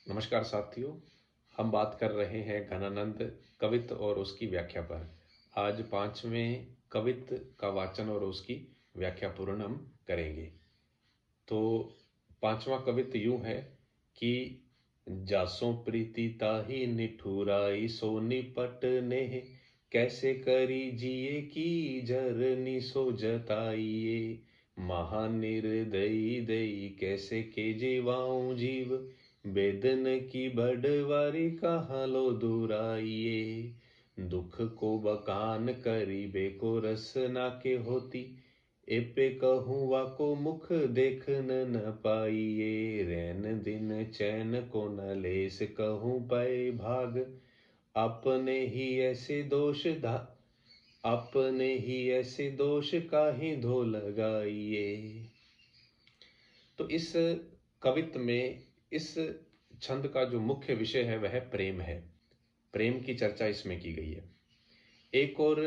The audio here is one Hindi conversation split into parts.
नमस्कार साथियों। हम बात कर रहे हैं घनानंद कवित्त और उसकी व्याख्या पर। आज पांचवें कवित्त का वाचन और उसकी व्याख्या पूर्ण हम करेंगे। तो पांचवा कवित्त यूं है कि जासों प्रीति ताहि निठुराई सो निपट ने, कैसे करी जिए की जरनी सो जताइए। महानिर्दयी दई कैसे के जीवाऊं जीव, बेदन की बड़वारी कहाँ लो दुराइए। दुख को बखान करी बेको रस ना के होती, एपे कहूँ को मुख देखन न पाइए। रैन दिन चैन को न लेस कहूँ पाए भाग, अपने ही ऐसे दोष अपने ही ऐसे दोष काहे धो लगाइए। तो इस कवित्त में इस छंद का जो मुख्य विषय है वह प्रेम है। प्रेम की चर्चा इसमें की गई है। एक और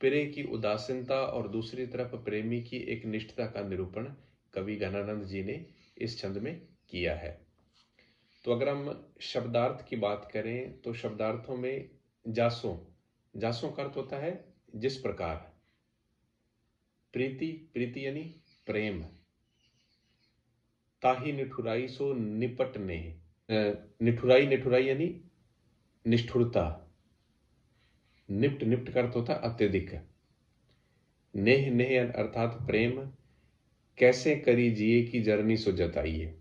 प्रेम की उदासीनता और दूसरी तरफ प्रेमी की एक निष्ठता का निरूपण कवि घनानंद जी ने इस छंद में किया है। तो अगर हम शब्दार्थ की बात करें तो शब्दार्थों में जासों जासों का अर्थ होता है जिस प्रकार। प्रीति प्रीति यानी प्रेम। ताही निठुराई सो निपटने, निठुराई निठुराई यानी निष्ठुरता। निप्ट निप्ट का अर्थ होता है अत्यधिक। नेह नेह अर्थात प्रेम। कैसे करी जिए की जरनी सो जताइए।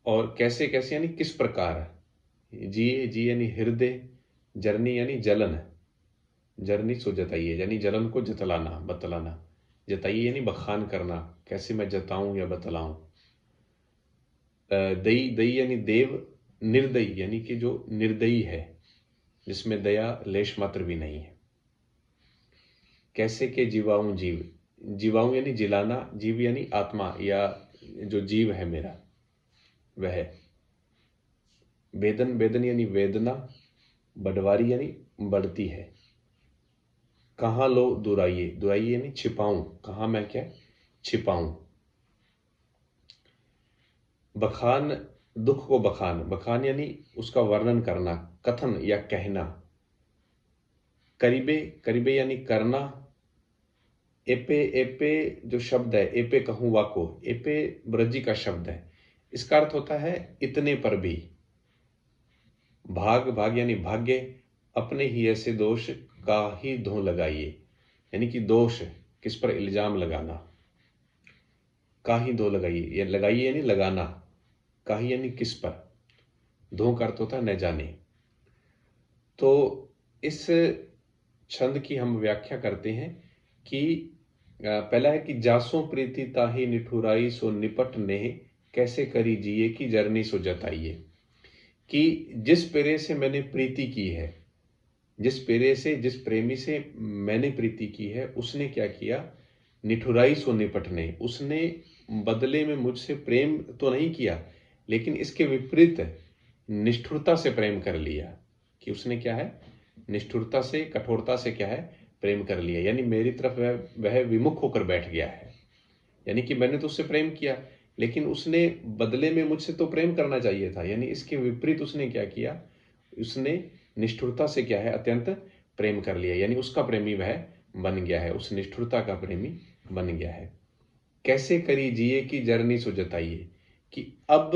और कैसे कैसे यानी किस प्रकार। जिए जी यानी हृदय, जरनी यानी जलन, जरनी सो जताइए यानी जलन को जतलाना बतलाना। जताइए यानी बखान करना, कैसे मैं जताऊं या बतलाऊं। दई दई यानी देव, निर्दयी यानी कि जो निर्दयी है, जिसमें दया लेश मात्र भी नहीं है। कैसे के जीवाऊं जीव, जीवाऊं यानी जिलाना, जीव यानी आत्मा या जो जीव है मेरा वह। वेदन वेदन यानी वेदना, बडवारी यानी बढ़ती है। कहाँ लो दुराइए, दुराइए यानी छिपाऊं, कहाँ मैं क्या छिपाऊं। बखान, दुख को बखान, बखान यानी उसका वर्णन करना, कथन या कहना। करीबे, करीबे यानी करना। एपे, एपे जो शब्द है, एपे कहूं वाको, एपे ब्रजी का शब्द है। इसका अर्थ होता है इतने पर भी। भाग, भाग यानी भाग्य। अपने ही ऐसे दोष का ही धो लगाइए, यानी कि दोष किस पर इल्जाम लगाना। का ही धो लगाइए, ये लगाइए यानी लगाना, का ही यानी किस पर, धो का अर्थ होता है न जाने। तो इस छंद की हम व्याख्या करते हैं कि पहला है कि जासों प्रीति ताही निठुराई सो निपट ने, कैसे करी जिए की जरनी सो जताइए। कि जिस पेरे से मैंने प्रीति की है, जिस पेरे से, जिस प्रेमी से मैंने प्रीति की है, उसने क्या किया, निठुराई सो निपटने, उसने बदले में मुझसे प्रेम तो नहीं किया, लेकिन इसके विपरीत निष्ठुरता से प्रेम कर लिया। कि उसने क्या है, निष्ठुरता से, कठोरता से क्या है, प्रेम कर लिया। यानी मेरी तरफ वह विमुख होकर बैठ गया है। यानी कि मैंने तो उससे प्रेम किया, लेकिन उसने बदले में मुझसे तो प्रेम करना चाहिए था, यानी इसके विपरीत उसने क्या किया, उसने निष्ठुरता से क्या है, अत्यंत प्रेम कर लिया। यानी उसका प्रेमी वह बन गया है, उस निष्ठुरता का प्रेमी बन गया है। कैसे करी जिए की जरनी सो जताइए। कि अब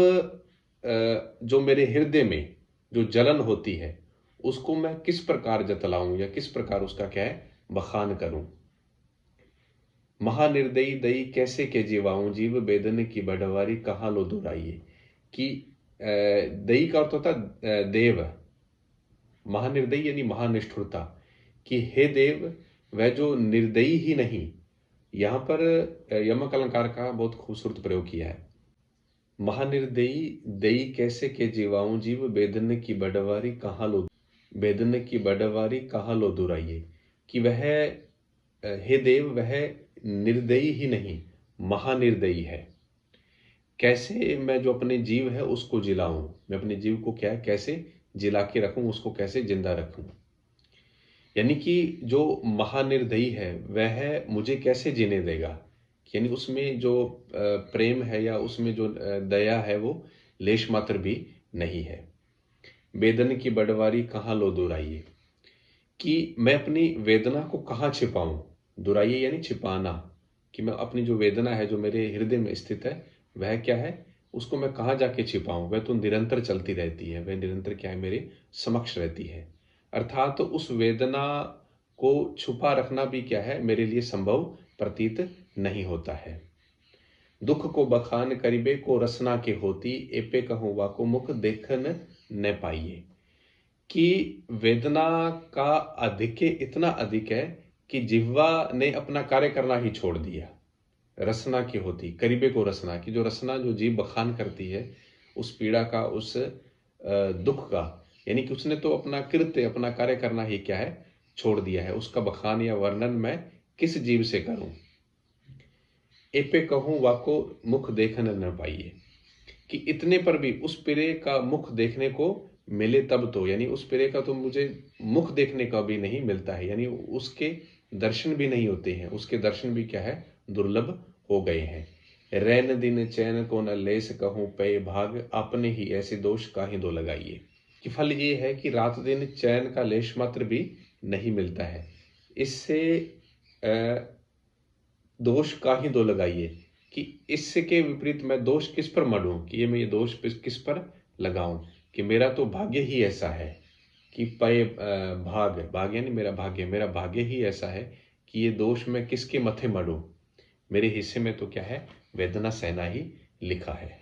जो मेरे हृदय में जो जलन होती है, उसको मैं किस प्रकार जतलाऊं या किस प्रकार उसका क्या है, बखान करूं। महानिर्दयी दई कैसे के जीवाऊं जीव, बेदन की बड़वारी कहाँ लो दुराइए। कि दई का अर्थ होता है देव, महानिर्दयी यानी महानिष्ठुरता। कि हे देव, वह जो निर्दयी ही नहीं, यहां पर यमक अलंकार का बहुत खूबसूरत प्रयोग किया है। महानिर्दयी दई कैसे के जीवाऊं जीव, बेदन की बड़वारी कहाँ लो, बेदन की बड़वारी कहाँ लो दुराइए। कि वह हे देव, वह निर्दयी ही नहीं, महानिर्दयी है। कैसे मैं जो अपने जीव है उसको जिलाऊं, मैं अपने जीव को क्या है, कैसे जिला के रखूं, उसको कैसे जिंदा रखूं। यानी कि जो महानिर्दयी है वह मुझे कैसे जीने देगा। यानी उसमें जो प्रेम है या उसमें जो दया है वो लेश मात्र भी नहीं है। वेदन की बड़वारी कहाँ लो दुराइए, कि मैं अपनी वेदना को कहाँ छिपाऊं। दुराइए यानी छिपाना, कि मैं अपनी जो वेदना है जो मेरे हृदय में स्थित है वह क्या है, उसको मैं कहाँ जाके छिपाऊं। वह तो निरंतर चलती रहती है, वह निरंतर क्या है, मेरे समक्ष रहती है। अर्थात तो उस वेदना को छुपा रखना भी क्या है, मेरे लिए संभव प्रतीत नहीं होता है। दुख को बखान करिबे को रसना के होती, एपे कहूँ वाको मुख देखन न पाइए, कि वेदना का अधिक इतना अधिक है कि जिह्वा ने अपना कार्य करना ही छोड़ दिया। रसना की होती, करीबे को रसना की, जो रसना जो जीव बखान करती है उस पीड़ा का, उस दुख का, यानी कि उसने तो अपना कृत्य अपना कार्य करना ही क्या है, छोड़ दिया है। उसका बखान या वर्णन मैं किस जीव से करूं। एपे कहूं वाको मुख देखन न पाइए, कि इतने पर भी उस पिरे का मुख देखने को मिले तब तो, यानी उस पिरे का तो मुझे मुख देखने का भी नहीं मिलता है, यानी उसके दर्शन भी नहीं होते हैं, उसके दर्शन भी क्या है, दुर्लभ हो गए हैं। रैन दिन चैन को न लेस कहूं पे भाग, अपने ही ऐसे दोष काहे दो लगाइए, कि फल ये है कि रात दिन चैन का लेश मात्र भी नहीं मिलता है। इससे दोष काहे दो लगाइए, कि इससे के विपरीत मैं दोष किस पर मढूं, कि ये मैं ये दोष किस पर लगाऊं, कि मेरा तो भाग्य ही ऐसा है कि पय भाग, भाग्य नहीं मेरा भाग्य, मेरा भाग्य ही ऐसा है कि ये दोष मैं किसके मथे मढूं। मेरे हिस्से में तो क्या है, वेदना सहना ही लिखा है।